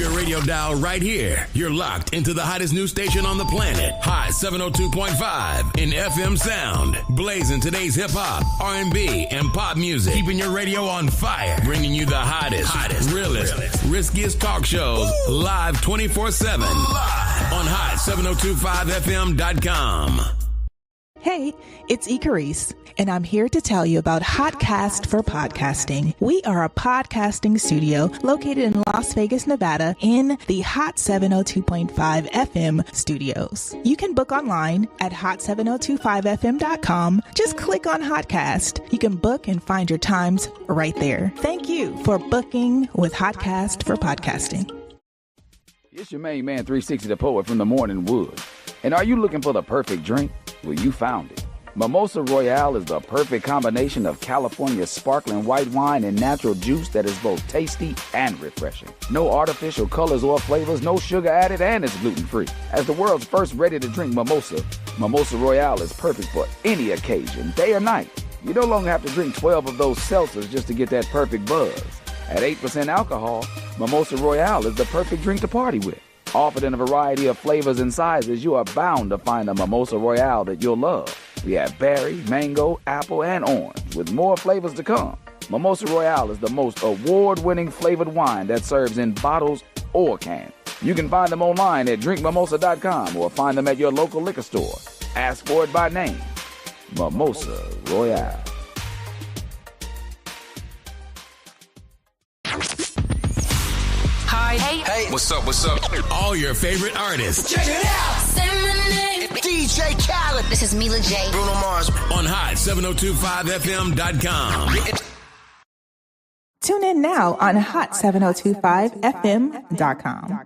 your radio dial right here. You're locked into the hottest news station on the planet. Hot 702.5 in FM sound. Blazing today's hip hop, R&B, and pop music. Keeping your radio on fire. Bringing you the hottest, realest, riskiest talk shows live 24/7 on hot7025fm.com. Hey, it's Icarice, and I'm here to tell you about Hotcast for Podcasting. We are a podcasting studio located in Las Vegas, Nevada, in the Hot 702.5 FM studios. You can book online at hot7025fm.com. Just click on Hotcast. You can book and find your times right there. Thank you for booking with Hotcast for Podcasting. It's your main man, 360 the Poet from the Morning Wood. And are you looking for the perfect drink? Well, you found it. Mimosa Royale is the perfect combination of California sparkling white wine and natural juice that is both tasty and refreshing. No artificial colors or flavors, no sugar added, and it's gluten-free. As the world's first ready-to-drink mimosa, Mimosa Royale is perfect for any occasion, day or night. You no longer have to drink 12 of those seltzers just to get that perfect buzz. At 8% alcohol, Mimosa Royale is the perfect drink to party with. Offered in a variety of flavors and sizes, you are bound to find a Mimosa Royale that you'll love. We have berry, mango, apple, and orange, with more flavors to come. Mimosa Royale is the most award-winning flavored wine that serves in bottles or cans. You can find them online at drinkmimosa.com or find them at your local liquor store. Ask for it by name. Mimosa Royale. Hi. Hey. What's up? All your favorite artists. Check it out. Say my name. DJ Khaled. This is Mila J. Bruno Mars. On hot7025fm.com. Tune in now on hot7025fm.com.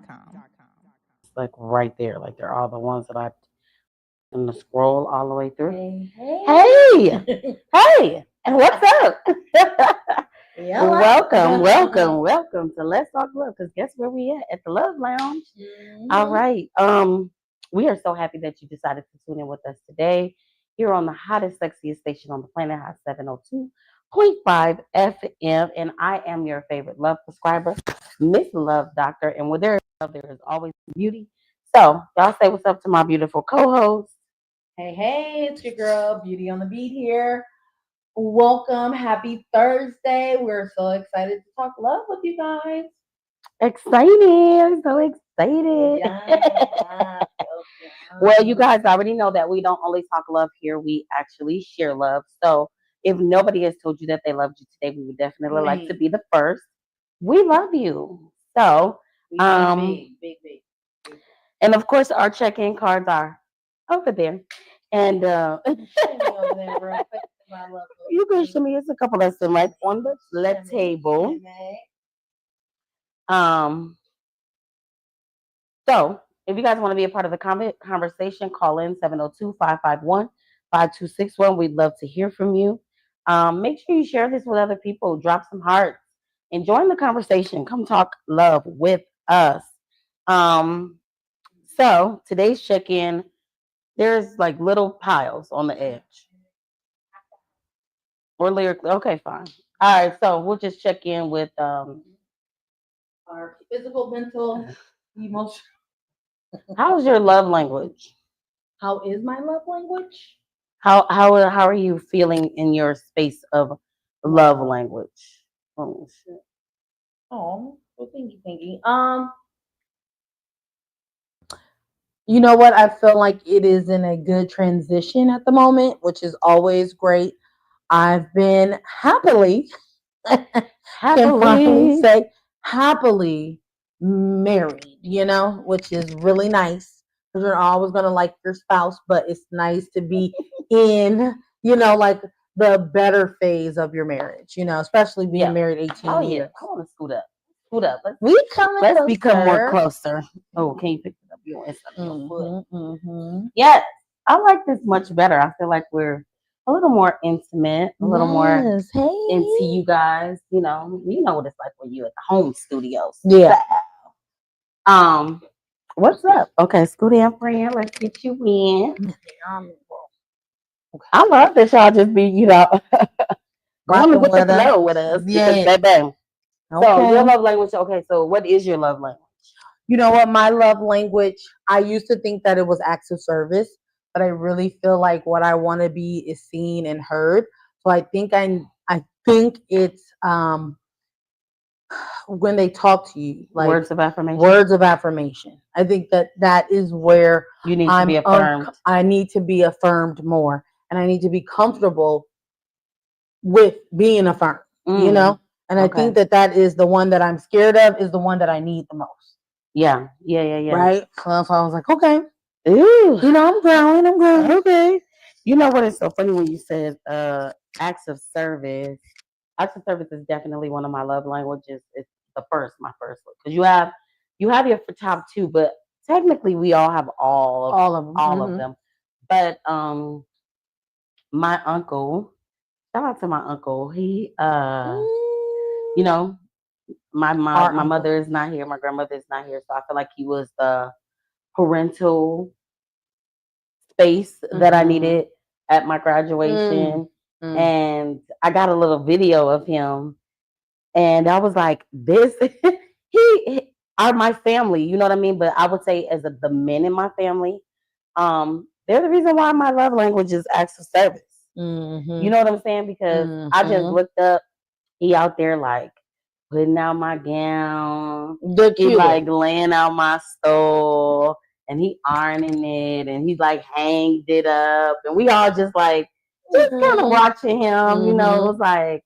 Like right there, like they're all the ones that I in the scroll all the way through. Hey, and what's up? Welcome to Let's Talk Love. Because guess where we at the Love Lounge? Mm-hmm. All right. We are so happy that you decided to tune in with us today here on the hottest, sexiest station on the planet, Hot 702.5 FM, and I am your favorite love prescriber, Miss Love Doctor. And where there is love, there is always beauty. So y'all say what's up to my beautiful co-host. Hey, it's your girl, Beauty on the Beat here. Welcome. Happy Thursday. We're so excited to talk love with you guys. Excited. So excited. Yeah. Well, you guys already know that we don't only talk love here. We actually share love. So if nobody has told you that they loved you today, we would definitely like to be the first. We love you. So, big. And of course, our check-in cards are over there. And you can show me. It's a couple of them right on the left table. So if you guys want to be a part of the conversation, call in 702-551-5261. We'd love to hear from you. Make sure you share this with other people. Drop some hearts and join the conversation. Come talk love with us. So today's check-in, there's like little piles on the edge. Or lyrically. Okay, fine. All right, so we'll just check in with our physical, mental, emotional. How's your love language? How is my love language? How are you feeling in your space of love language? Oh shit. Oh, well, thank you. You know what? I feel like it is in a good transition at the moment, which is always great. I've been happily married, which is really nice because you're always going to like your spouse, but it's nice to be in, like the better phase of your marriage, especially being married 18 years. I want to scoot up. Let's become more closer. Oh, can you pick it up? You want Yes, I like this much better. I feel like we're a little more intimate, a little more into you guys. You know what it's like when you're at the home studios. Yeah. What's up? Okay, scoot in, friend. Let's get you in. I love that y'all just be, going with the flow with us. Yeah. Baby. Okay. So your love language. Okay, so what is your love language? You know what? My love language, I used to think that it was acts of service, but I really feel like what I want to be is seen and heard. So I think it's when they talk to you, like Words of affirmation. words of affirmation. I think that is where You need to be affirmed. I need to be affirmed more, and I need to be comfortable with being affirmed. You know, and I think that is the one that I'm scared of, is the one that I need the most. Yeah. Right. So I was like, okay, Ooh. you know, I'm growing. Okay. You know what is so funny when you said acts of service. Acts of service is definitely one of my love languages. It's my first one. Because you have your top two, but technically we all have all of them. But my uncle, shout out to my uncle. He you know, my mother is not here, my grandmother is not here. So I feel like he was the parental space that I needed at my graduation. And I got a little video of him, and I was like, this he are my family, you know what I mean? But I would say as the men in my family, they're the reason why my love language is acts of service. You know what I'm saying? Because I just looked up, he out there like putting out my gown, he like laying out my stole, and he ironing it, and he's like hanged it up, and we all just like kind of watching him, you know. It was like,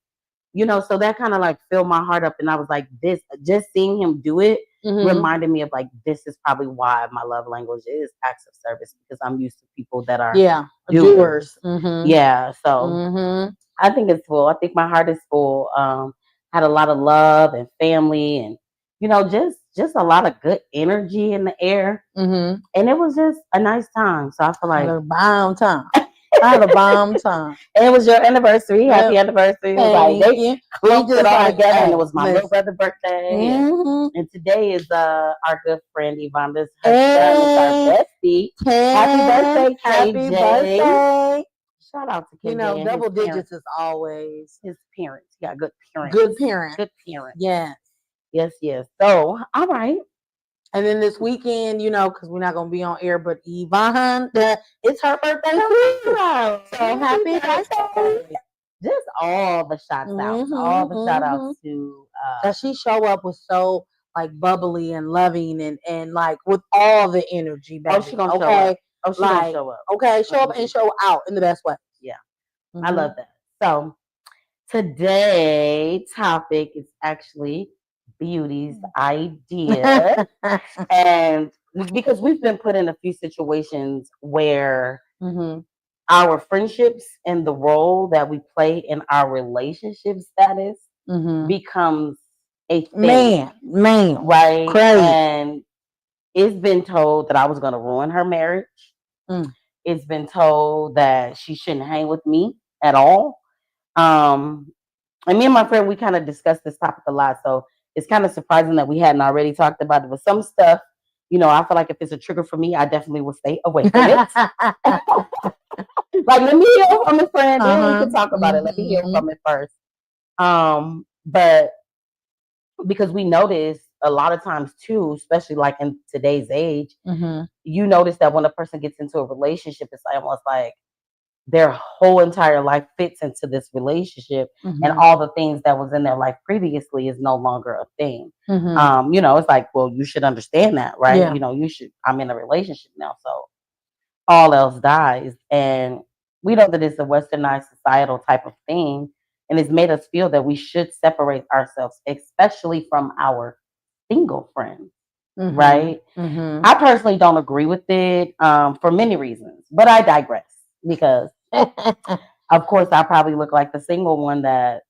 you know, so that kind of like filled my heart up, and I was like, this, just seeing him do it reminded me of like, this is probably why my love language is acts of service, because I'm used to people that are doers. Yeah, so I think it's full. I think my heart is full. Had a lot of love and family, and you know, just a lot of good energy in the air, and it was just a nice time. So I feel like a bomb time. I had a bomb time. And it was your anniversary. Happy anniversary. It was like they clumped it all together, and it was my little brother's birthday. And today is our good friend Yvonne's our bestie. Happy birthday, KJ. Birthday. Shout out to KJ. You know, double digits is always his parents. Yeah, good parents. Good parents. Yes. So, all right. And then this weekend, you know, because we're not going to be on air, but Yvonne, it's her birthday too. So happy birthday. Just all the shout outs. All the shout outs to... that she show up was so, like, bubbly and loving and like, with all the energy, baby. Oh, she going to show up. Oh, she going to show up. Okay, show up and show out in the best way. Yeah. I love that. So, today's topic is actually... Beauty's idea. And because we've been put in a few situations where our friendships and the role that we play in our relationship status becomes a thing. Man, right? Crazy. And it's been told that I was going to ruin her marriage. It's been told that she shouldn't hang with me at all. And me and my friend, we kind of discussed this topic a lot, so it's kind of surprising that we hadn't already talked about it. But some stuff, you know, I feel like if it's a trigger for me, I definitely will stay away from it. Like, let me hear from a friend, then we can talk about it. Let me hear from it first. But because we notice a lot of times too, especially like in today's age, you notice that when a person gets into a relationship, it's almost like their whole entire life fits into this relationship, and all the things that was in their life previously is no longer a thing. You know, it's like, well, you should understand that, right? Yeah. You know, I'm in a relationship now, so all else dies. And we know that it's a westernized societal type of thing, and it's made us feel that we should separate ourselves, especially from our single friends, right? I personally don't agree with it for many reasons, but I digress, because of course I probably look like the single one that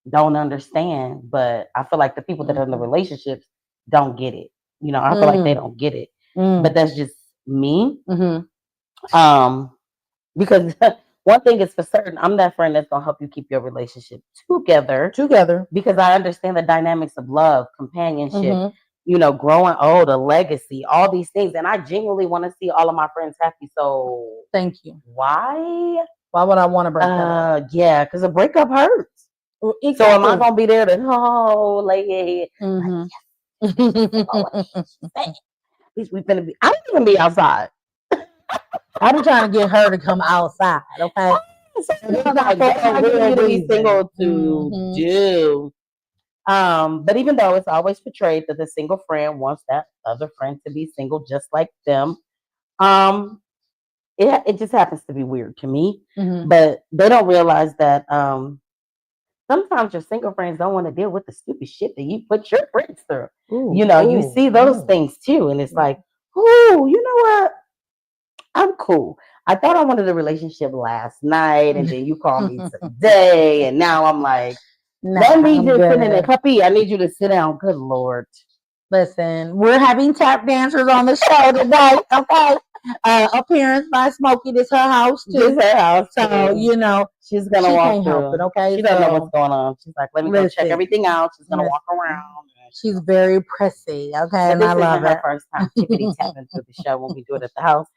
don't understand, but I feel like the people that are in the relationships don't get it. You know, I feel like they don't get it, but that's just me. Because one thing is for certain, I'm that friend that's gonna help you keep your relationship together, because I understand the dynamics of love, companionship, you know, growing old, a legacy, all these things. And I genuinely want to see all of my friends happy. So thank you. Why would I want to break that up? Yeah, because a breakup hurts. Exactly. So am I going to be there to, like, yes. We finna be. I don't even be outside. I'm trying to get her to come outside. Okay. Like, what am I getting you to be single to do? But even though it's always portrayed that the single friend wants that other friend to be single just like them, it just happens to be weird to me. But they don't realize that sometimes your single friends don't want to deal with the stupid shit that you put your friends through. You see those things too, and it's like, oh, you know what? I'm cool. I thought I wanted a relationship last night, and then you called me today, and now I'm like, let me just sit in there. Puppy, I need you to sit down. Good Lord. Listen, we're having tap dancers on the show tonight, okay? Appearance by Smokey. This her house too. This her house. So, she's going to walk through. Help it, okay? She doesn't know what's going on. She's like, let me go check everything out. She's going to walk around. She's very prissy, okay? And I love it. Her first time tippity tapping through the show when we do it at the house.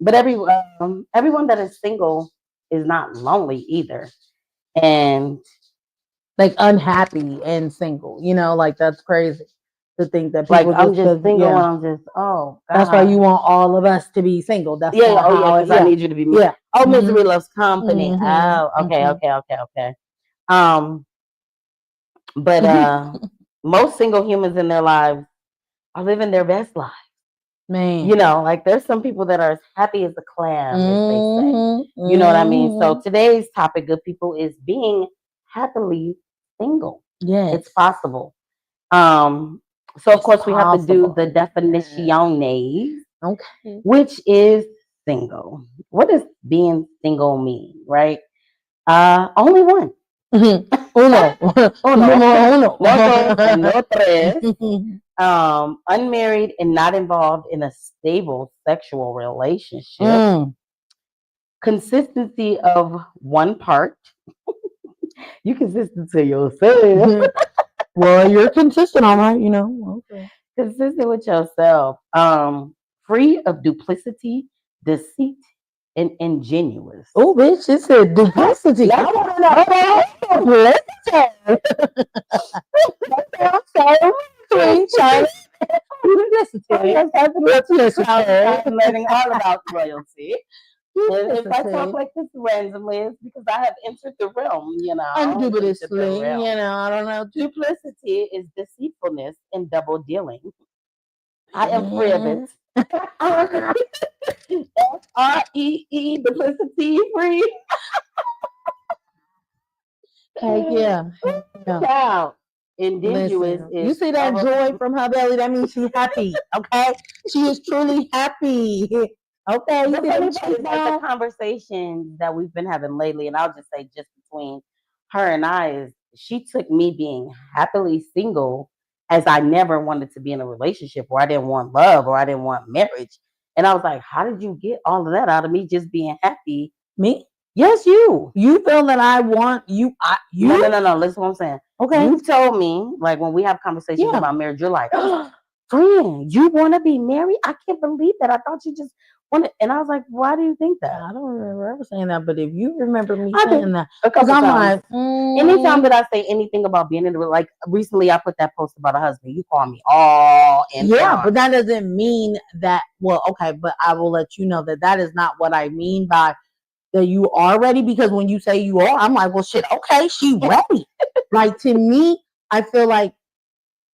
But everyone that is single is not lonely either, and like unhappy and single. Like that's crazy to think that people I'm just single and I'm just God. That's why you want all of us to be single. That's because I need you to be me. Yeah. Oh, misery loves company. Oh, okay. But most single humans in their lives are living their best life. Man. Like there's some people that are as happy as a clam, as they say. You know what I mean? So today's topic, good people, is being happily single. Yes. It's possible. So of course we have to do the definitiones. Okay. Which is single. What does being single mean, right? Only one. Uno. No tres. Unmarried and not involved in a stable sexual relationship. Consistency of one part. You consistent to yourself. Well, you're consistent, all right, Okay. Consistent with yourself. Free of duplicity, deceit, and ingenuous. Oh, bitch, it said duplicity. I want to know. I'm learning all about royalty. If I talk like this randomly, it's because I have entered the realm, Indubitously, I don't know. Duplicity is deceitfulness and double dealing. I am free of it. FREE, duplicity free. Yeah. Child. Ingenuous. You see that joy from her belly? That means she's happy. Okay, she is truly happy. Okay, the conversations that we've been having lately, and I'll just say, just between her and I, is she took me being happily single as I never wanted to be in a relationship, or I didn't want love, or I didn't want marriage. And I was like, how did you get all of that out of me just being happy? Me? Yes, you. You feel that I want you? No. Listen to what I'm saying. Okay. You've told me, like, when we have conversations about marriage, you're like, friend, you want to be married? I can't believe that. I thought you just wanted. And I was like, why do you think that? I don't remember ever saying that, but if you remember me saying that, because I'm like, anytime that I say anything about being in the, like, recently I put that post about a husband. You call me all in. Yeah, but that doesn't mean that. Well, okay, but I will let you know that is not what I mean by that you are ready, because when you say you are, I'm like, well, shit, okay, she ready. Like, to me, I feel like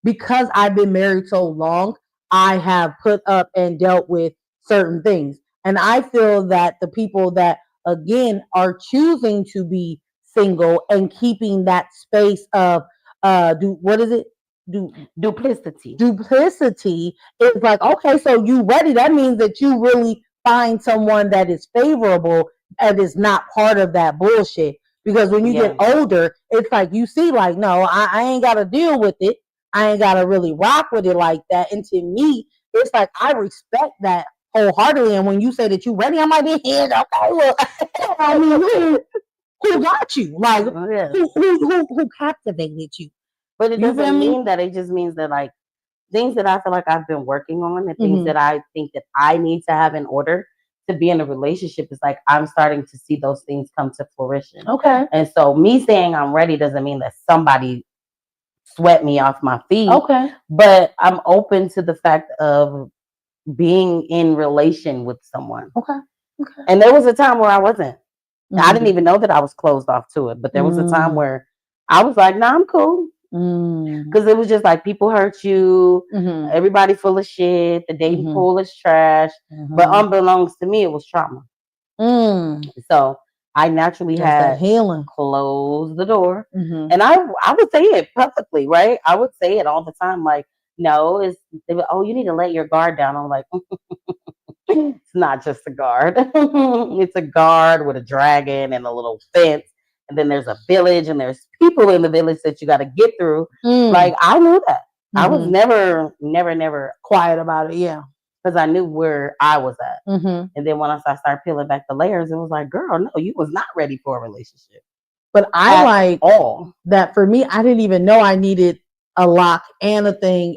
because I've been married so long, I have put up and dealt with certain things. And I feel that the people that, again, are choosing to be single and keeping that space of, duplicity. Duplicity is like, okay, so you ready. That means that you really find someone that is favorable and is not part of that bullshit. Because when you get older, it's like you see, like, no, I ain't got to deal with it. I ain't got to really rock with it like that. And to me, it's like I respect that wholeheartedly. And when you say that you ready, I'm like, yeah, okay, well, I mean, who got you? Like, who captivated you? But it doesn't mean that. It just means that, like, things that I feel like I've been working on, and things that I think that I need to have in order to be in a relationship, is like I'm starting to see those things come to fruition. Okay. And so me saying I'm ready doesn't mean that somebody swept me off my feet. Okay. But I'm open to the fact of being in relation with someone. Okay. Okay. And there was a time where I wasn't. Mm-hmm. I didn't even know that I was closed off to it. But there was a time where I was like, nah, I'm cool. Because it was just like people hurt you, everybody full of shit, the dating pool is trash. But unbeknownst to me, it was trauma. So I naturally had healing. Closed the door. And I would say it publicly, right? I would say it all the time, like, no, you need to let your guard down. I'm like, it's not just a guard. It's a guard with a dragon and a little fence. And then there's a village and there's people in the village that you got to get through. Like, I knew that. I was never quiet about it. Yeah. Because I knew where I was at. And then once I started peeling back the layers, it was like, girl, no, you was not ready for a relationship. But I like all that. For me, I didn't even know I needed a lock and a thing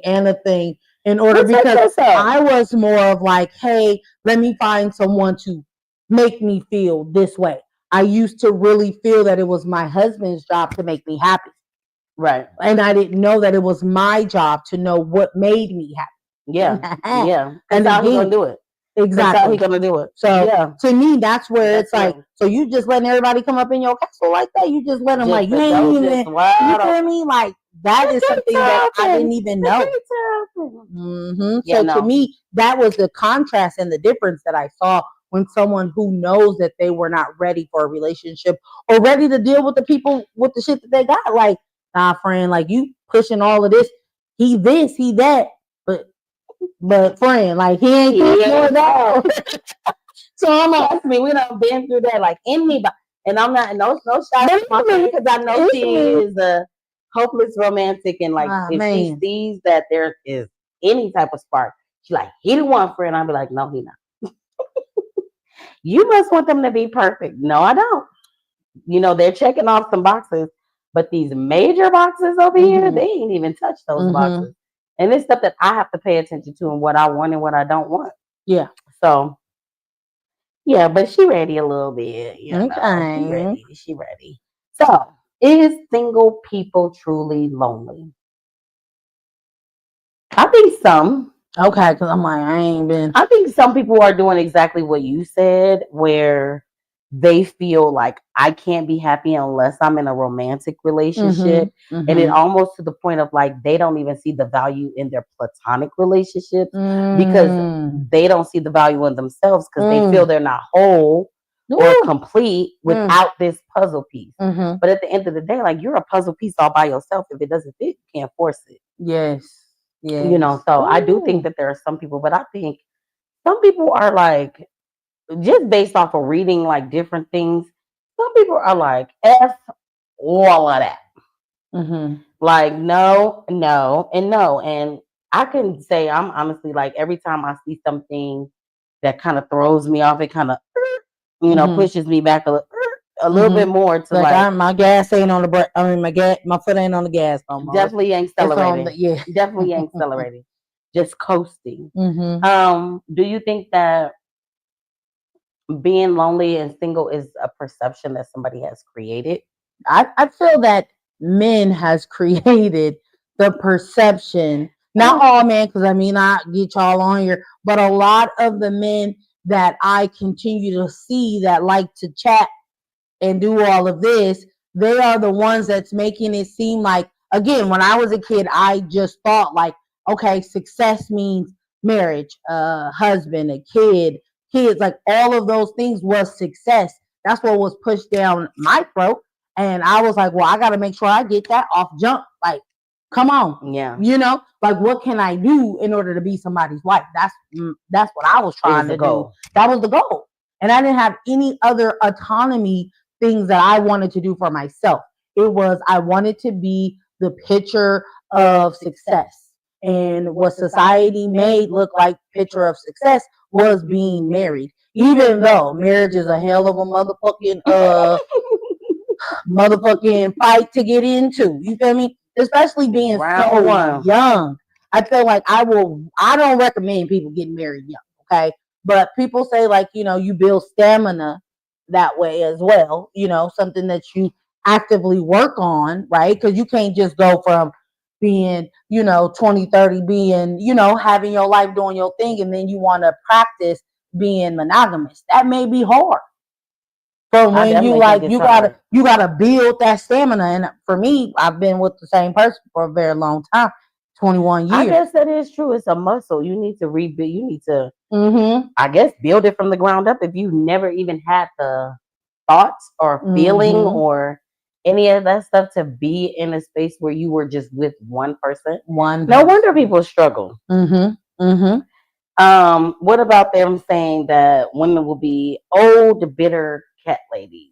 in order, because I was more of like, hey, let me find someone to make me feel this way. I used to really feel that it was my husband's job to make me happy. Right. And I didn't know that it was my job to know what made me happy. Yeah. Yeah. And how he's going to do it. Exactly. That's how he's going to do it. So yeah. To me, that's where it's like, so you just letting everybody come up in your castle like that? You just let them just you feel me? Like, that is something that I didn't even know. So to me, that was the contrast and the difference that I saw when someone who knows that they were not ready for a relationship or ready to deal with the people with the shit that they got. Like, nah, friend, like, you pushing all of this. He this, he that. But friend, like, he ain't doing that. So I'm like, trust me, we done been through that. Like, anybody, and I'm not no shots at my friend, because I know she is a hopeless romantic, and like if she sees that there is any type of spark, she's like, he the one, friend. I'll be like, no, he not. You must want them to be perfect. No, I don't. You know, they're checking off some boxes, but these major boxes over here, they ain't even touched those boxes. And it's stuff that I have to pay attention to, and what I want and what I don't want. Yeah. So, yeah, but she ready a little bit. You know, she ready. So, is single people truly lonely? I think some. Okay, because I'm like, I think some people are doing exactly what you said, where they feel like I can't be happy unless I'm in a romantic relationship. And it almost to the point of like, they don't even see the value in their platonic relationships because they don't see the value in themselves, because they feel they're not whole or complete without this puzzle piece. But at the end of the day, like, you're a puzzle piece all by yourself. If it doesn't fit, you can't force it. Yes. You know, so I do think that there are some people, but I think some people are like, just based off of reading like different things, some people are like, F all of that. Like, no, and no. And I can say, I'm honestly like, every time I see something that kind of throws me off, it kind of, pushes me back a little bit more to like my gas ain't on the brake. I mean, my foot ain't on the gas no more. Definitely ain't accelerating. Definitely ain't accelerating. Just coasting. Do you think that being lonely and single is a perception that somebody has created? I feel that men has created the perception. Not all men, because I mean, I get y'all on here, but a lot of the men that I continue to see that like to chat and do all of this, they are the ones that's making it seem like, again, when I was a kid, I just thought like, okay, success means marriage, husband, a kid, kids, like all of those things was success. That's what was pushed down my throat. And I was like, well, I got to make sure I get that off jump. Like, come on. Yeah. You know, like, what can I do in order to be somebody's wife? That's what I was trying to do. That was the goal. And I didn't have any other autonomy things that I wanted to do for myself. It was, I wanted to be the picture of success. And what society made look like picture of success was being married. Even though marriage is a hell of a motherfucking fight to get into. You feel me? Especially being so young. I feel like I don't recommend people getting married young, okay? But people say, like, you know, you build stamina that way as well, you know, something that you actively work on, right? Because you can't just go from being, 20, 30, being, having your life doing your thing, and then you want to practice being monogamous. That may be hard. From when you gotta build that stamina. And for me, I've been with the same person for a very long time, 21 years. I guess that is true. It's a muscle. You need to rebuild. You need to, I guess, build it from the ground up. If you never even had the thoughts or feeling or any of that stuff to be in a space where you were just with one person. No wonder people struggle. What about them saying that women will be old, bitter cat ladies?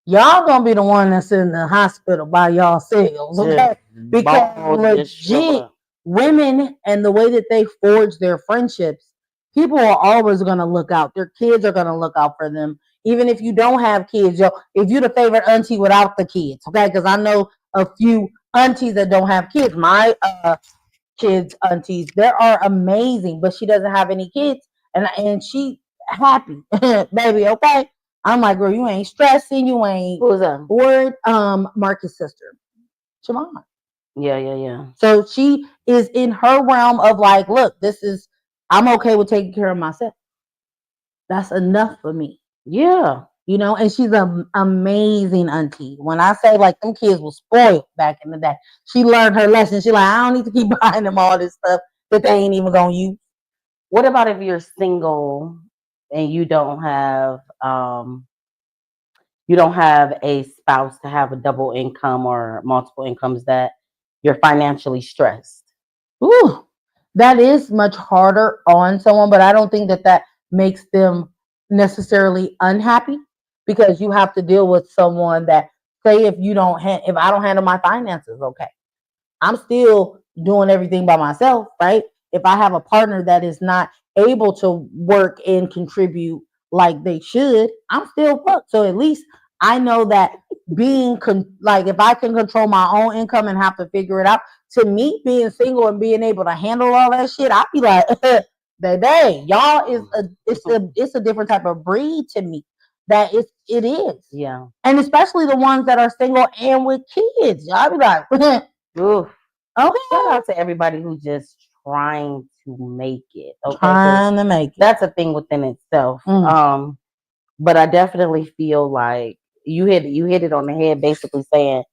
Y'all gonna be the one that's in the hospital by yourselves, okay? Because legit, women and the way that they forge their friendships, people are always gonna look out. Their kids are gonna look out for them. Even if you don't have kids, if you're the favorite auntie without the kids, okay? Because I know a few aunties that don't have kids. My kids' aunties, they are amazing, but she doesn't have any kids, and she happy, baby, okay? I'm like, girl, you ain't stressing, you ain't worried. Marcus' sister, Shimon. Yeah. So she is in her realm of like, look, I'm okay with taking care of myself. That's enough for me. Yeah. And she's an amazing auntie. When I say like them kids were spoiled back in the day, she learned her lesson. She like, I don't need to keep buying them all this stuff that they ain't even gonna use. What about if you're single and you don't have a spouse to have a double income or multiple incomes, that you're financially stressed? Ooh, that is much harder on someone, but I don't think that makes them necessarily unhappy, because you have to deal with someone that, say, if I don't handle my finances, okay, I'm still doing everything by myself, right? If I have a partner that is not able to work and contribute like they should, I'm still fucked. So at least I know that if I can control my own income and have to figure it out, to me, being single and being able to handle all that shit, I'd be like, baby, y'all it's a different type of breed to me. That it is. Yeah. And especially the ones that are single and with kids. Y'all be like, oof. Okay. Shout out to everybody who's just trying to make it. Okay. Trying to make it. That's a thing within itself. But I definitely feel like you hit it on the head, basically saying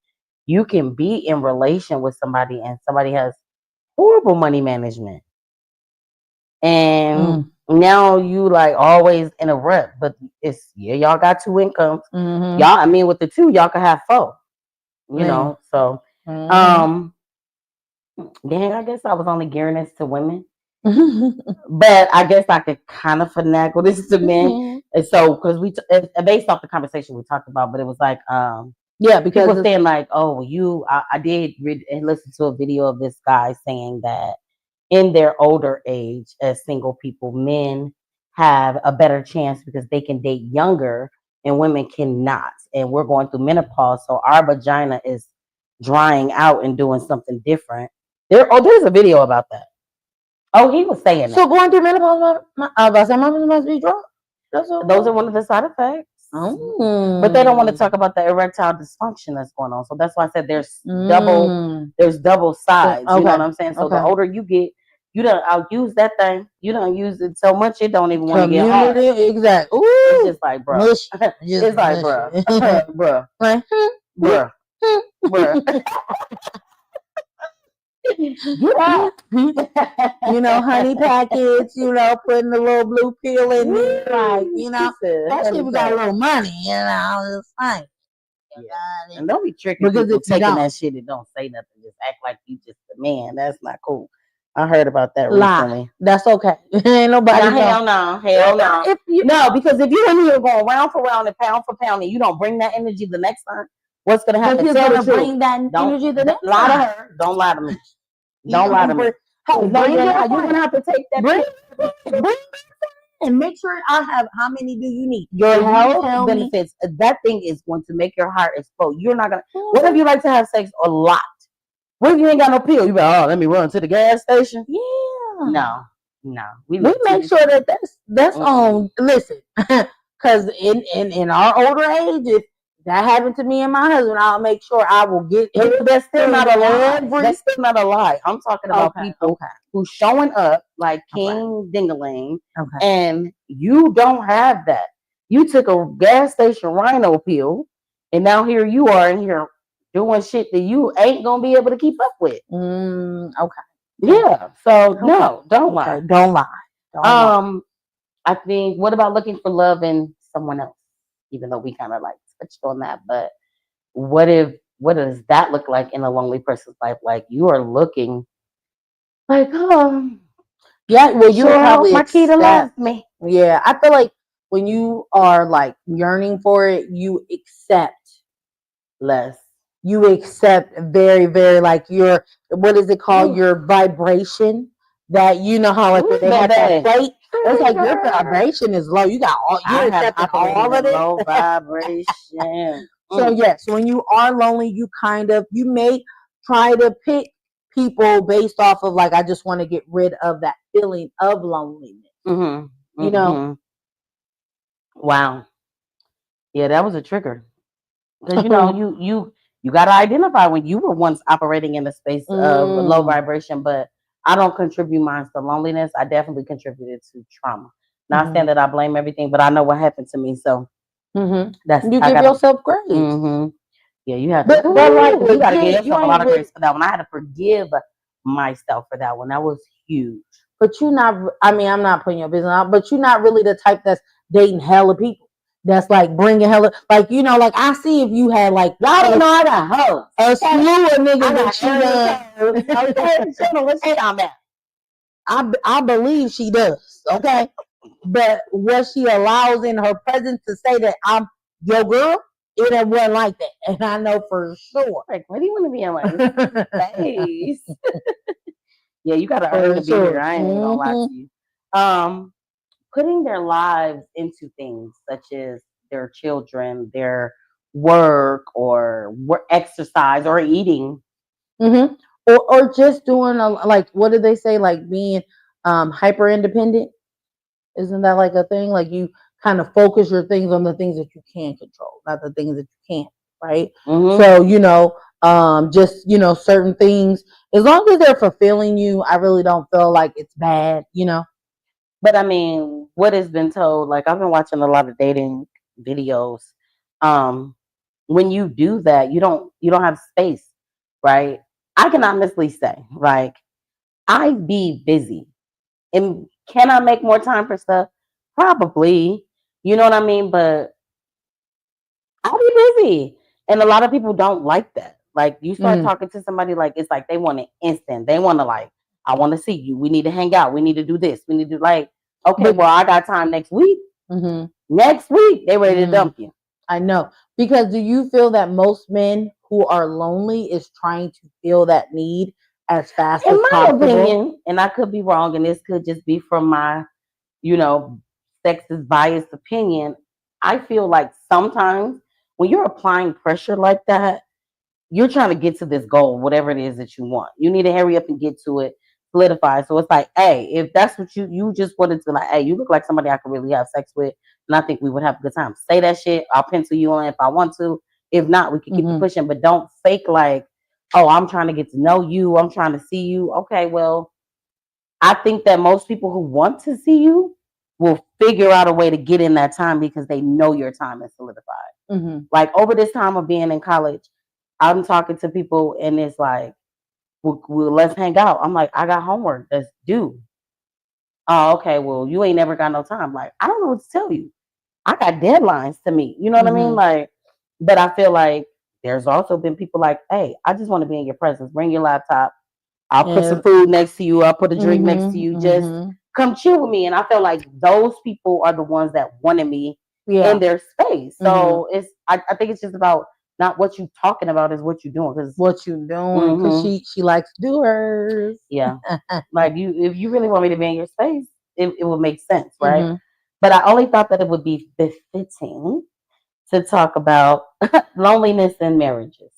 you can be in relation with somebody and somebody has horrible money management. And now you like always in a rut, but y'all got two incomes. Y'all, with the two, y'all can have four. So dang, I guess I was only gearing this to women. But I guess I could kind of finagle this to men. And so, because based off the conversation we talked about, but it was like, because people saying like, oh, I did read and listen to a video of this guy saying that in their older age, as single people, men have a better chance because they can date younger and women cannot. And we're going through menopause, so our vagina is drying out and doing something different. There's a video about that. Oh, he was saying that. So going through menopause, my must be drunk. Those are one of the side effects. But they don't want to talk about the erectile dysfunction that's going on. So that's why I said there's double sides. Okay. You know what I'm saying? So the older you get, I'll use that thing. You don't use it so much, it don't even want to get hard. Exactly. Ooh. It's just like, bro. It's like, bro. Bruh. Honey packets, putting the little blue pill in there, like, that shit, we got a little money, it's fine. Yeah. And don't be tricking people taking that shit and don't say nothing. Just act like you just a man. That's not cool. I heard about that recently. That's okay. Ain't nobody. Hell no. Because if you in here going round for round and pound for pound and you don't bring that energy the next time, what's gonna happen? You're gonna bring that energy the next time. Lie to her. Don't lie to me. Don't lie to me. You're gonna have to take that. Bring and make sure I have. How many do you need? Your health benefits. That thing is going to make your heart explode. You're not gonna. What if you like to have sex a lot? What if you ain't got no pill? You be like, oh, let me run to the gas station. Yeah. No. We make sure that's on. Listen, because in our older age, that happened to me and my husband, I'll make sure I will get it. That's still not a lie. That's still not a lie. I'm talking about people who's showing up like King Dingaling, and you don't have that. You took a gas station rhino pill, and now here you are in here doing shit that you ain't gonna be able to keep up with. Yeah. So no, don't lie. Don't lie. I think. What about looking for love in someone else? Even though we kind of like touched on that, but what does that look like in a lonely person's life? Like you are looking like, yeah, well, you probably Marquita loves me. Yeah, I feel like when you are like yearning for it, you accept less. You accept very, very like your, what is it called? Your vibration. That you know how like when they have that plate, it's like your vibration is low. You got all you accept all of it. Low vibration. So yes, when you are lonely, you may try to pick people based off of like, I just want to get rid of that feeling of loneliness. You know. Wow. Yeah, that was a trigger. Because you know, you got to identify when you were once operating in the space of low vibration, but I don't contribute mine to loneliness. I definitely contributed to trauma. Not saying that I blame everything, but I know what happened to me. So that's you give yourself grace. Yeah, you have to. But like, you got to give yourself a lot of grace for that one. I had to forgive myself for that one. That was huge. But you're not. I mean, I'm not putting your business out, but you're not really the type that's dating hella people. That's like bringing hella, like, you know, like I see if you had like, I don't know, I got hoes. A slew of niggas that she does. Okay, what's she on that? I believe she does. Okay, but what she allows in her presence to say that I'm your girl, it wasn't like that, and I know for sure. Like, what do you want to be in my face? Yeah, you gotta earn to be here. I ain't gonna lie to you. Putting their lives into things such as their children, their work, or exercise, or eating, or just doing like, what do they say? Like being hyper independent. Isn't that like a thing? Like you kind of focus your things on the things that you can control, not the things that you can't. Right. So you know, just you know, certain things, as long as they're fulfilling you, I really don't feel like it's bad. You know. But I mean, what has been told, like I've been watching a lot of dating videos. When you do that, you don't have space, right? I can honestly say, like, I be busy. And can I make more time for stuff? Probably. You know what I mean? But I'll be busy. And a lot of people don't like that. Like you start talking to somebody, like it's like they want it instant. They want to like, I want to see you. We need to hang out. We need to do this. We need to like, okay, well, I got time next week. Next week, they ready to dump you. I know. Because do you feel that most men who are lonely is trying to feel that need as fast as possible? In my opinion, and I could be wrong, and this could just be from my, you know, sexist biased opinion. I feel like sometimes when you're applying pressure like that, you're trying to get to this goal, whatever it is that you want. You need to hurry up and get to it, solidify. So it's like, hey, if that's what you just wanted to, like, hey, you look like somebody I could really have sex with, and I think we would have a good time. Say that shit. I'll pencil you in if I want to. If not, we can keep it pushing. But don't fake like, oh, I'm trying to get to know you. I'm trying to see you. Okay, well, I think that most people who want to see you will figure out a way to get in that time because they know your time is solidified. Like over this time of being in college, I'm talking to people and it's like, well, let's hang out. I'm like, I got homework that's due. Oh, okay. Well, you ain't never got no time. Like, I don't know what to tell you. I got deadlines to meet. You know what I mean? Like, but I feel like there's also been people like, hey, I just want to be in your presence. Bring your laptop. I'll put some food next to you. I'll put a drink next to you. Just come chill with me. And I feel like those people are the ones that wanted me in their space. So I think it's just about not what you talking about, is what you're doing. Because what you doing? Because she likes doers. Yeah, like if you really want me to be in your space, it would make sense, right? But I only thought that it would be befitting to talk about loneliness in marriages,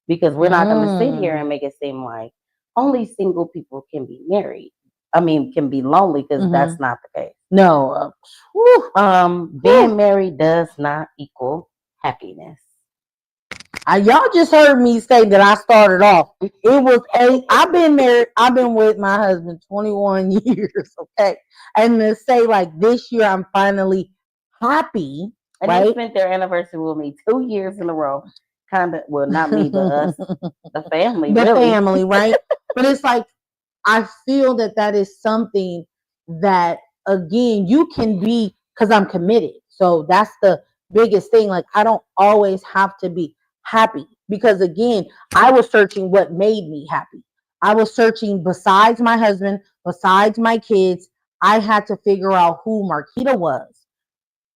because we're not going to sit here and make it seem like only single people can be married. I mean, can be lonely, because that's not the case. No, being married does not equal happiness. Y'all just heard me say that I started off. It was I've been married. I've been with my husband 21 years. Okay, and to say like this year I'm finally happy. And right? they spent their anniversary with me 2 years in a row. Kind of, well, not me, but us, the family. The really. family, right? But it's like I feel that is something that again you can be because I'm committed. So that's the biggest thing. Like I don't always have to be happy because again, I was searching what made me happy. I was searching besides my husband, besides my kids. I had to figure out who Marquita was.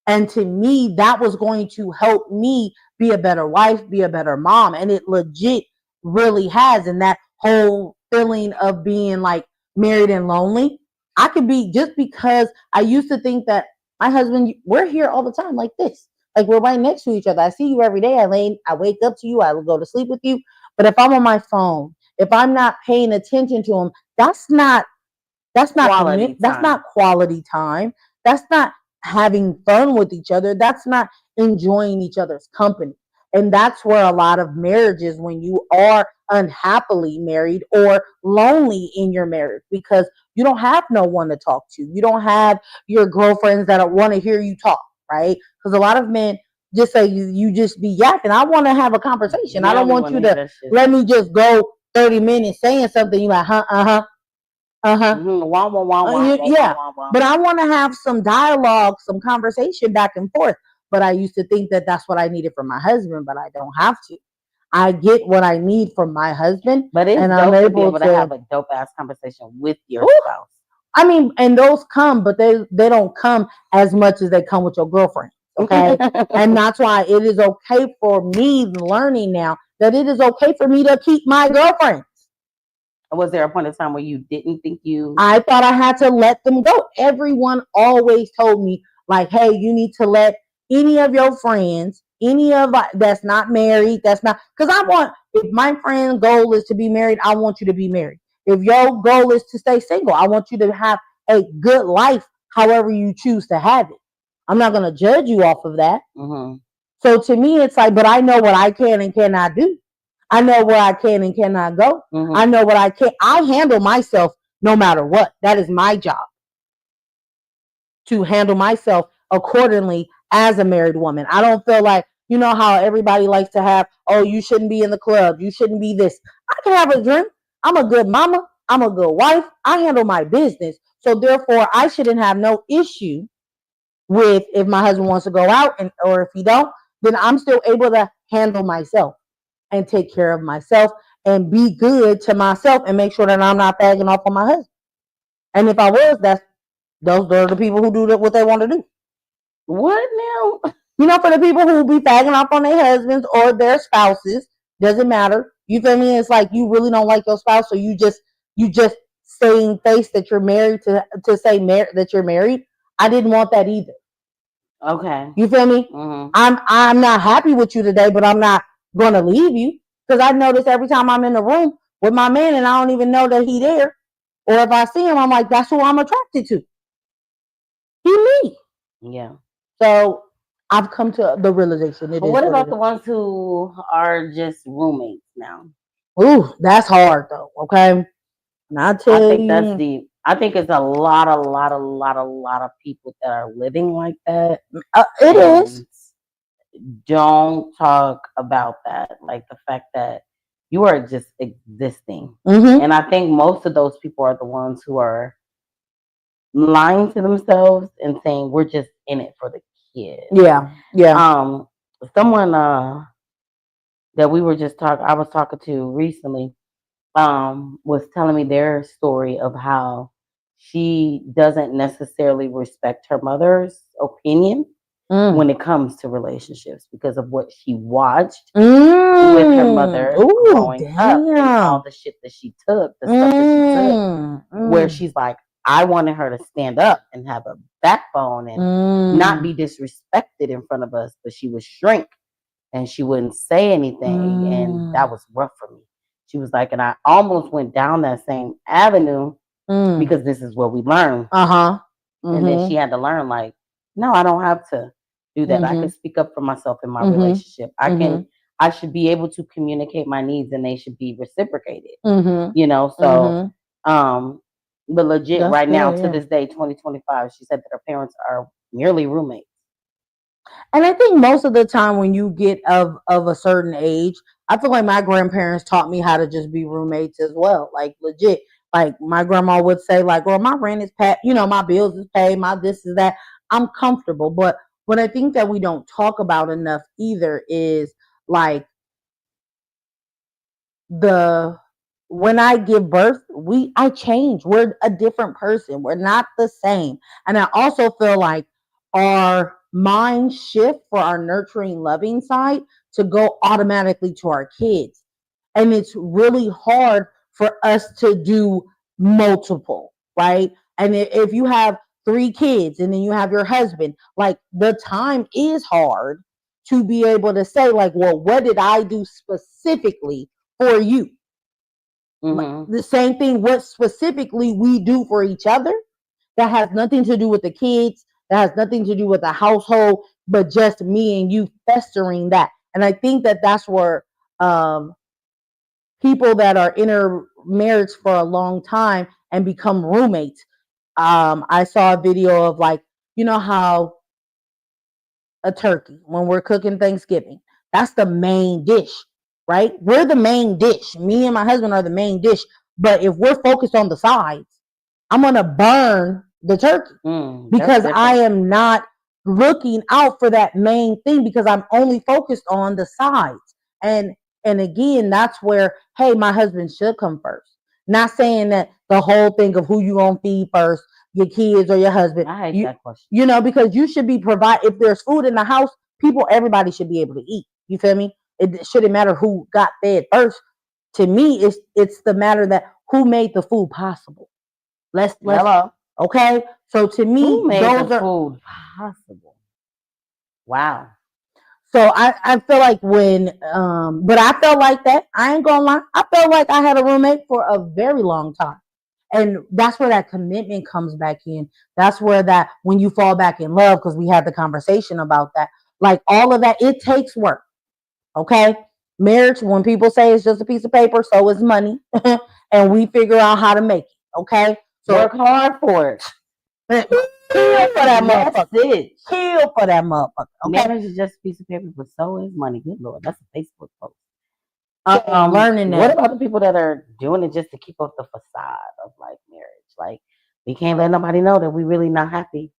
And to me, that was going to help me be a better wife, be a better mom. And it legit really has. And that whole feeling of being like married and lonely, I could be just because I used to think that my husband, we're here all the time like this. Like we're right next to each other. I see you every day. I wake up to you. I will go to sleep with you. But if I'm on my phone, if I'm not paying attention to him, that's not quality time. That's not having fun with each other. That's not enjoying each other's company. And that's where a lot of marriages, when you are unhappily married or lonely in your marriage, because you don't have no one to talk to. You don't have your girlfriends that want to hear you talk, right? Because a lot of men just say you just be yapping. I want to have a conversation. I don't want you to let me just go 30 minutes saying something. You like, uh-huh. Yeah, but I want to have some dialogue, some conversation back and forth. But I used to think that that's what I needed from my husband, but I don't have to. I get what I need from my husband, but it's and dope to be able to have a dope ass conversation with your spouse. I mean, and those come, but they don't come as much as they come with your girlfriend. Okay, and that's why it is okay for me learning now that it is okay for me to keep my girlfriend. Was there a point in time where you didn't think you? I thought I had to let them go. Everyone always told me, like, hey, you need to let any of your friends, any of that's not married, that's not, because I want, if my friend's goal is to be married, I want you to be married. If your goal is to stay single, I want you to have a good life, however you choose to have it. I'm not going to judge you off of that. Mm-hmm. So to me, it's like, but I know what I can and cannot do. I know where I can and cannot go. Mm-hmm. I know what I can. I handle myself no matter what. That is my job, to handle myself accordingly as a married woman. I don't feel like, you know how everybody likes to have, oh, you shouldn't be in the club. You shouldn't be this. I can have a drink. I'm a good mama. I'm a good wife. I handle my business. So therefore, I shouldn't have no issue with if my husband wants to go out, or if he don't, then I'm still able to handle myself and take care of myself and be good to myself and make sure that I'm not bagging off on my husband. And if I was, those are the people who do what they want to do. What now? You know, for the people who be bagging off on their husbands or their spouses, doesn't matter. You feel me? It's like you really don't like your spouse, so you just saying face that you're married to say that you're married. I didn't want that either. Okay. You feel me? Mm-hmm. I'm not happy with you today, but I'm not gonna leave you, because I notice every time I'm in the room with my man and I don't even know that he there, or if I see him, I'm like, that's who I'm attracted to. He me. Yeah. So I've come to the realization. But what about the ones who are just roommates now? Ooh, that's hard though. Okay, and I think that's deep. I think it's a lot of people that are living like that. It is. Don't talk about that. Like the fact that you are just existing. Mm-hmm. And I think most of those people are the ones who are lying to themselves and saying we're just in it for the kids. Yeah. Someone that we were I was talking to recently was telling me their story of how she doesn't necessarily respect her mother's opinion when it comes to relationships because of what she watched with her mother growing up and all the shit that she took, the stuff that she took, where she's like, I wanted her to stand up and have a backbone and not be disrespected in front of us, but she would shrink and she wouldn't say anything, and that was rough for me. She was like, and I almost went down that same avenue because this is what we learn. And then she had to learn, like, no, I don't have to do that. I can speak up for myself in my relationship. I I should be able to communicate my needs and they should be reciprocated. Mm-hmm. You know, so but legit That's right now good, to yeah. this day, 2025, she said that her parents are merely roommates. And I think most of the time when you get of a certain age, I feel like my grandparents taught me how to just be roommates as well. Like legit. Like my grandma would say, like, well, my rent is paid, you know, my bills is paid, my this is that. I'm comfortable. But what I think that we don't talk about enough either is like the when I give birth, I change. We're a different person. We're not the same. And I also feel like our mind shift for our nurturing, loving side to go automatically to our kids. And it's really hard for us to do multiple, right? And if you have 3 kids and then you have your husband, like the time is hard to be able to say, like, well, what did I do specifically for you? Mm-hmm. The same thing, what specifically we do for each other that has nothing to do with the kids, that has nothing to do with the household, but just me and you festering that. And I think that that's where people that are in a marriage for a long time and become roommates. I saw a video of, like, you know how a turkey, when we're cooking Thanksgiving, that's the main dish, right? We're the main dish. Me and my husband are the main dish. But if we're focused on the sides, I'm going to burn the turkey because I am not looking out for that main thing because I'm only focused on the sides. And again, that's where, hey, my husband should come first. Not saying that the whole thing of who you gonna feed first, your kids or your husband. I hate that question. You know, because you should be if there's food in the house, everybody should be able to eat. You feel me? It shouldn't matter who got fed first. To me, it's the matter that who made the food possible. Let's Hello. Okay. So to me, Who made those the are food possible. Wow. So I feel like but I felt like that. I ain't gonna lie. I felt like I had a roommate for a very long time. And that's where that commitment comes back in. That's where that when you fall back in love, because we had the conversation about that, like all of that, it takes work. Okay. Marriage, when people say it's just a piece of paper, so is money. And we figure out how to make it. Okay. So work hard for it. Kill for that motherfucker. Kill for that motherfucker. Okay. Marriage is just a piece of paper, but so is money. Good Lord. That's a Facebook post. Learning that. What about the people that are doing it just to keep up the facade of like marriage? Like, we can't let nobody know that we really not happy.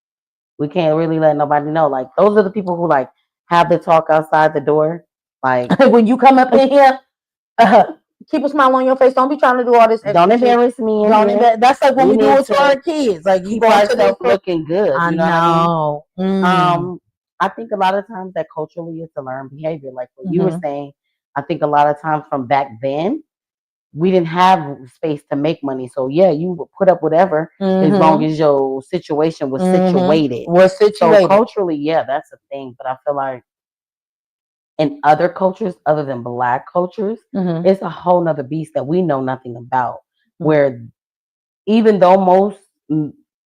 We can't really let nobody know. Like, those are the people who like have the talk outside the door. Like, when you come up in here, keep a smile on your face. Don't be trying to do all this. Don't embarrass me. That's like what we do it to our kids. Like, you keep go ourselves looking good. I you know. What I mean? I think a lot of times that culturally it's a learned behavior. Like what you were saying, I think a lot of times from back then, we didn't have space to make money. So yeah, you would put up whatever as long as your situation was situated. So culturally, yeah, that's a thing. But I feel like in other cultures other than Black cultures, it's a whole nother beast that we know nothing about. Where even though most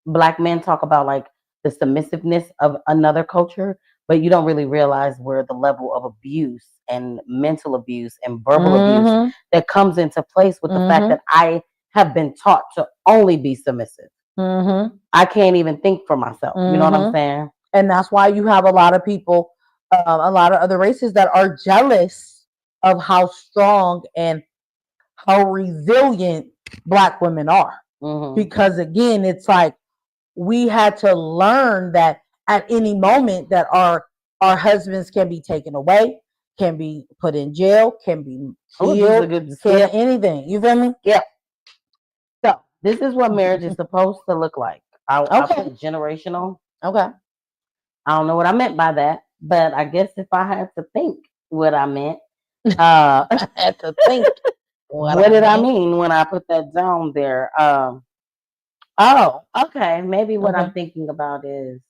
Black men talk about like the submissiveness of another culture, but you don't really realize where the level of abuse and mental abuse and verbal abuse that comes into place with the fact that I have been taught to only be submissive. I can't even think for myself. You know what I'm saying? And that's why you have a lot of people, a lot of other races that are jealous of how strong and how resilient Black women are. Because again, it's like we had to learn that at any moment that our husbands can be taken away, can be put in jail, can be killed, can anything. You feel me? Yeah. So this is what marriage is supposed to look like. I put generational. Okay. I don't know what I meant by that, but I guess if I had to think what I meant, I had to think what did I mean when I put that down there. Oh, okay. Maybe what I'm thinking about is,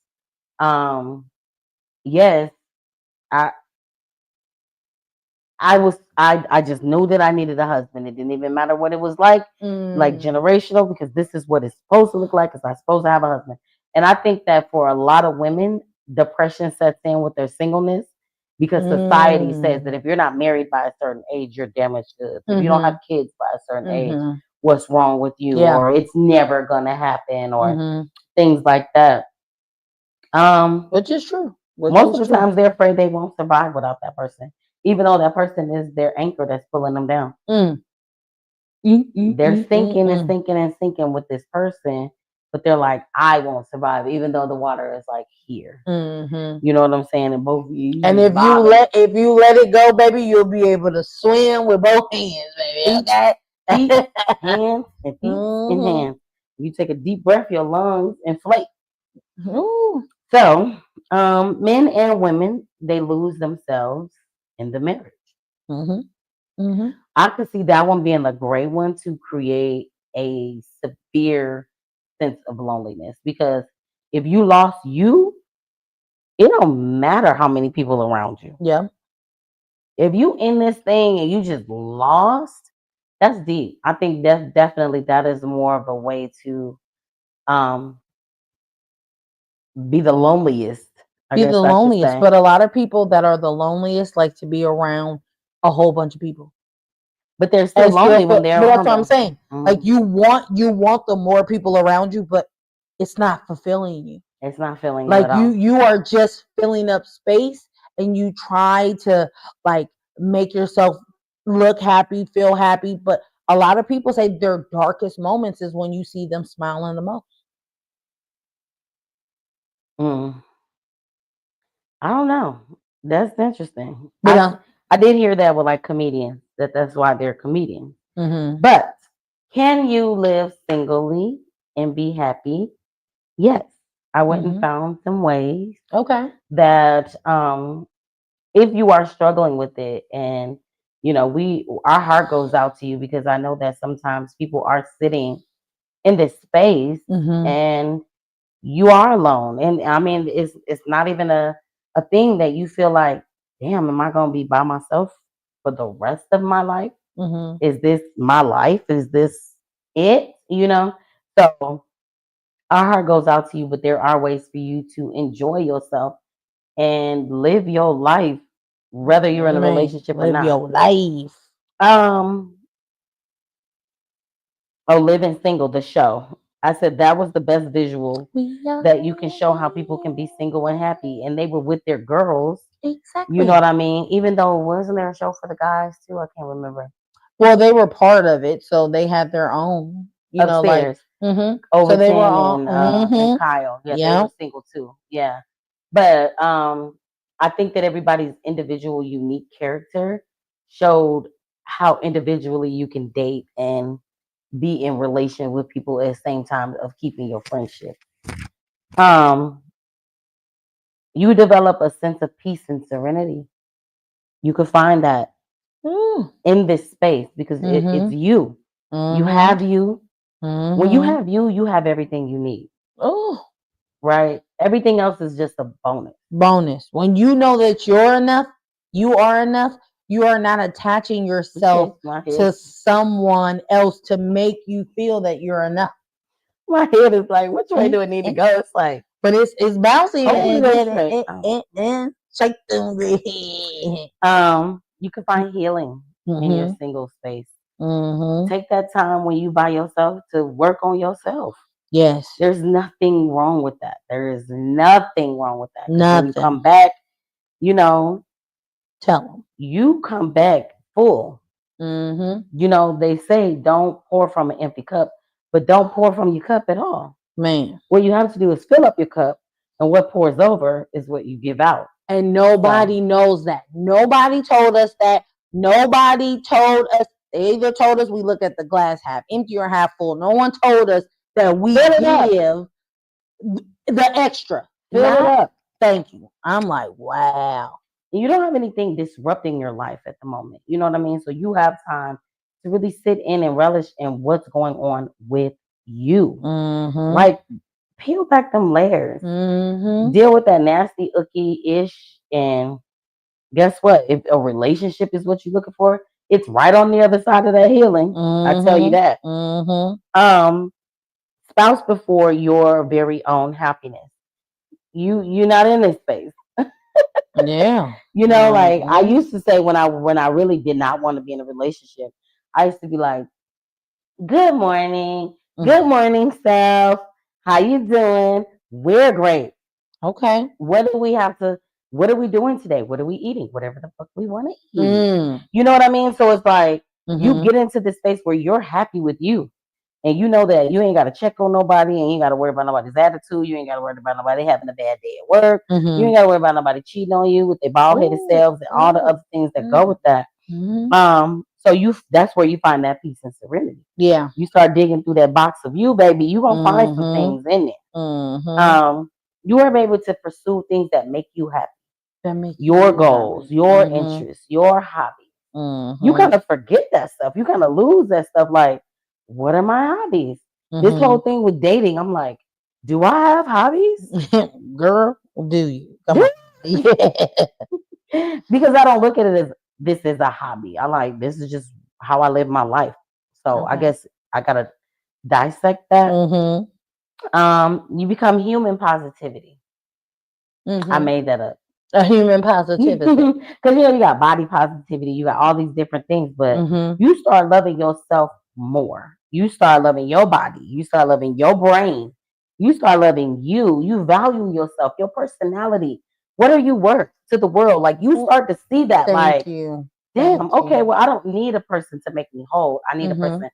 yes, I just knew that I needed a husband. It didn't even matter what it was like generational, because this is what it's supposed to look like, because I'm supposed to have a husband. And I think that for a lot of women, depression sets in with their singleness, because society says that if you're not married by a certain age, you're damaged goods. If you don't have kids by a certain age, what's wrong with you? Yeah. Or it's never gonna happen, or things like that. Which is true. Most of the times they're afraid they won't survive without that person, even though that person is their anchor that's pulling them down. They're sinking and sinking and sinking with this person, but they're like, I won't survive, even though the water is like here. You know what I'm saying? And both of you. And if you let it go, baby, you'll be able to swim with both hands, baby. Okay? Feet, hands, and feet and hands. You take a deep breath, your lungs inflate. So, men and women, they lose themselves in the marriage. I could see that one being a great one to create a severe sense of loneliness, because if you lost you, it don't matter how many people around you. Yeah. If you in this thing and you just lost, that's deep. I think that is more of a way to be the loneliest. But a lot of people that are the loneliest like to be around a whole bunch of people. But they're still lonely when they're around. That's what I'm saying. Like you want the more people around you, but it's not fulfilling you. It's not filling like you. You are just filling up space, and you try to like make yourself look happy, feel happy. But a lot of people say their darkest moments is when you see them smiling the most. I don't know. That's interesting. I did hear that with like comedians, that's why they're comedians. But can you live singly and be happy? Yes. I went and found some ways. Okay. That if you are struggling with it, and our heart goes out to you, because I know that sometimes people are sitting in this space and you are alone. And I mean, it's not even a thing that you feel like, damn, am I gonna be by myself for the rest of my life? Is this my life? Is this it? So our heart goes out to you, but there are ways for you to enjoy yourself and live your life, whether you're in a relationship or not. Live your life. Living Single, the show. I said that was the best visual that you can show how people can be single and happy, and they were with their girls. Exactly. You know what I mean? Even though, wasn't there a show for the guys too? I can't remember. Well, they were part of it, so they had their own. Upstairs. So they were all and Kyle. Yeah, they were single too. Yeah, but I think that everybody's individual, unique character showed how individually you can date and be in relation with people at the same time of keeping your friendship. You develop a sense of peace and serenity. You could find that in this space, because it's you. You have you. When you have you, you have everything you need. Oh, right. Everything else is just a bonus. When you know that you're enough, you are enough. You are not attaching yourself to someone else to make you feel that you're enough. My head is like, which way do it need to go? It's like, but it's bouncy. Shake them. You can find healing in your single space. Take that time when you by yourself to work on yourself. Yes. There's nothing wrong with that. There is nothing wrong with that. Nothing. When you come back, tell them. You come back full. They say don't pour from an empty cup, but don't pour from your cup at all. Man. What you have to do is fill up your cup, and what pours over is what you give out. And nobody knows that. Nobody told us that. Nobody told us. They either told us we look at the glass half empty or half full. No one told us that we give the extra. Fill it up. Thank you. I'm like, wow. You don't have anything disrupting your life at the moment. You know what I mean? So you have time to really sit in and relish in what's going on with you. Like, peel back them layers. Deal with that nasty, icky-ish. And guess what? If a relationship is what you're looking for, it's right on the other side of that healing. I tell you that. Spouse before your very own happiness. You're not in this space. Yeah. You know, like I Mhm. used to say when I really did not want to be in a relationship, I used to be like, "Good morning, good morning, self. How you doing? We're great. Okay. What do we have to? What are we doing today? What are we eating? Whatever the fuck we want to eat. Mm. You know what I mean? So it's like you Mhm. get into this space where you're happy with you. And you know that you ain't got to check on nobody and you ain't got to worry about nobody's attitude. You ain't got to worry about nobody having a bad day at work. You Mhm. ain't got to worry about nobody cheating on you with their bald headed Ooh. selves and all the other things that go with that. Mhm. So that's where you find that peace and serenity. Yeah. You start digging through that box of you, baby. You gonna find some Mhm. things in there. Mhm. You are able to pursue things that make you happy. That makes Your you goals, happy. your Mhm. interests, your hobbies. You Mhm. kind of forget that stuff. You kind of lose that stuff. Like, what are my hobbies? This whole Mhm. thing with dating, I'm like, do I have hobbies? Girl, do you? Come on. Yeah. Because I don't look at it as this is a hobby. I like this is just how I live my life. So I Okay. guess I gotta dissect that. Mhm. You become human positivity. I Mhm. made that up. A human positivity. Because you got body positivity, you got all these different things, but Mhm. you start loving yourself more. You start loving your body. You start loving your brain. You start loving you. You value yourself, your personality. What are you worth to the world? Like you start to see that, Thank like, you. damn, Thank okay, you. well, I don't need a person to make me whole. I need a Mhm. person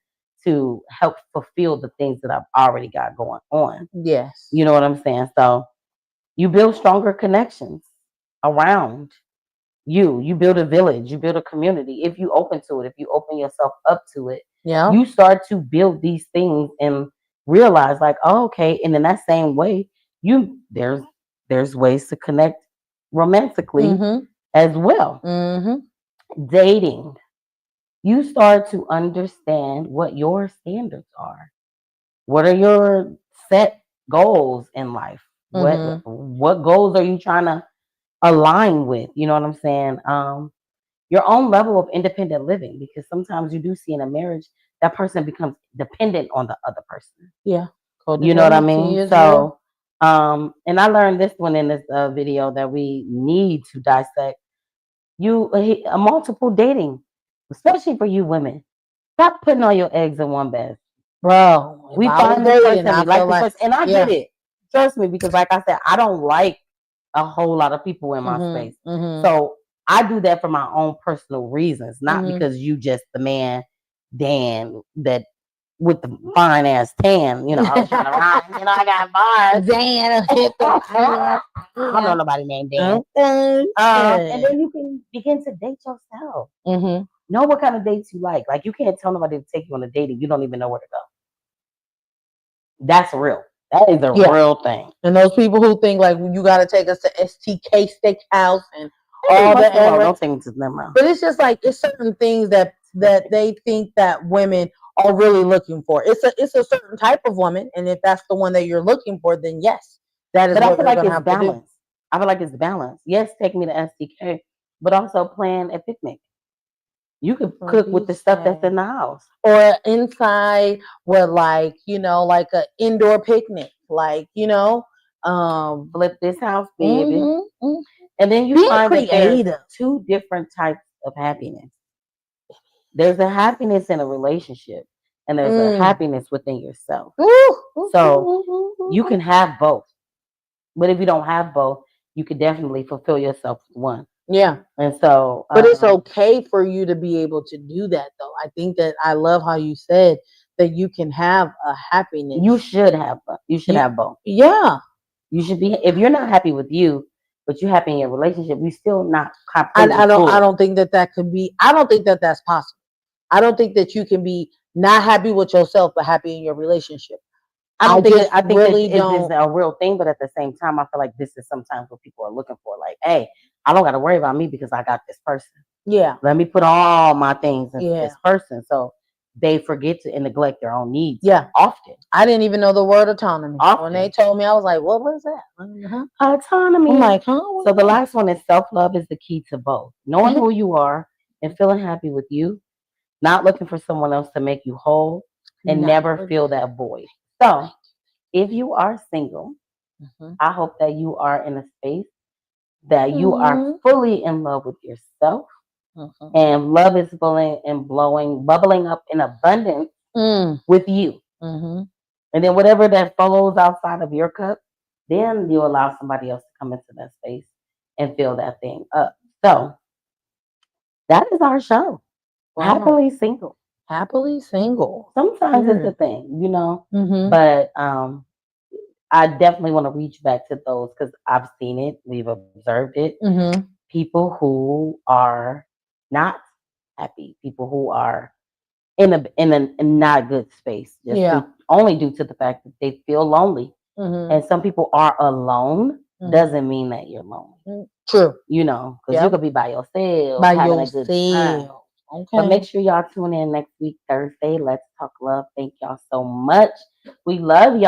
to help fulfill the things that I've already got going on. Yes. You know what I'm saying? So you build stronger connections around you build a village, you build a community. If you open to it, if you open yourself up to it, Yeah. you start to build these things and realize like, oh, okay. And in that same way, there's ways to connect romantically Mhm. as well. Mhm. Dating, you start to understand what your standards are. What are your set goals in life? Mhm. What goals are you trying to align with? You know what I'm saying? Your own level of independent living, because sometimes you do see in a marriage that person becomes dependent on the other person. Yeah. You know what I Codependency mean? is real. So, and I learned this one in this video that we need to dissect. Multiple dating, especially for you women. Stop putting all your eggs in one basket. Bro, if We I was find this dating, person, I we like feel this like, person, and I get yeah. it. Trust me, because like I said, I don't like a whole lot of people in my Mhm. space. Mhm. So I do that for my own personal reasons, not Mhm. because you just the man, Dan, that with the fine ass tan. You know, I was trying to rhyme. You know, I got bars. Dan, I don't know nobody named Dan. okay. And then you can begin to date yourself. Mhm. Know what kind of dates you like. Like you can't tell nobody to take you on a date and you don't even know where to go. That's real. That is a Yeah. real thing. And those people who think like you got to take us to STK Steakhouse and Every all once the in a while, other, don't think it's them. but it's just like it's certain things that they think that women are really looking for. It's a certain type of woman, and if that's the one that you're looking for, then yes, that is But I what feel you're like gonna it's have to do. balanced. I feel like it's balanced. Yes, take me to SDK, but also plan a picnic. You could For cook with the beach stuff that's day. in the house. Or inside with like, like an indoor picnic, like, Flip this house, baby. mhm. And then you Being find that there's creative. two different types of happiness. There's a happiness in a relationship, and there's a happiness within yourself. So you can have both. But if you don't have both, you could definitely fulfill yourself with one. Yeah. And so, But it's okay for you to be able to do that, though. I think that I love how you said that you can have a happiness. you should have both. You should have both. Yeah. You should be. If you're not happy with you, but you're happy in your relationship, you still not completely I full. don't think that could be. I don't think that that's possible. I don't think that you can be not happy with yourself but happy in your relationship. I think that really it's don't. a real thing, but at the same time, I feel like this is sometimes what people are looking for. Like, hey, I don't got to worry about me because I got this person. Yeah. Let me put all my things into Yeah. this person. So they forget to and neglect their own needs. Yeah. Often. I didn't even know the word autonomy. Often. When they told me, I was like, what was that? Autonomy. I'm like, huh? So the last one is self-love is the key to both. Knowing who you are and feeling happy with you, not looking for someone else to make you whole, and never feel that void. So if you are single, I hope that you are in a space that you are fully in love with yourself, and love is bubbling up in abundance with you. And then whatever that flows outside of your cup, then you allow somebody else to come into that space and fill that thing up. So that is our show. Wow. Happily single. Happily single. Sometimes it's a thing, you know. But I definitely want to reach back to those because I've seen it, we've observed it. People who are not happy, people who are in a not good space, only due to the fact that they feel lonely. And some people are alone. Doesn't mean that you're lonely. True. You know, because you could be by yourself, having a good time. Okay. But make sure y'all tune in next week, Thursday. Let's talk love. Thank y'all so much. We love y'all.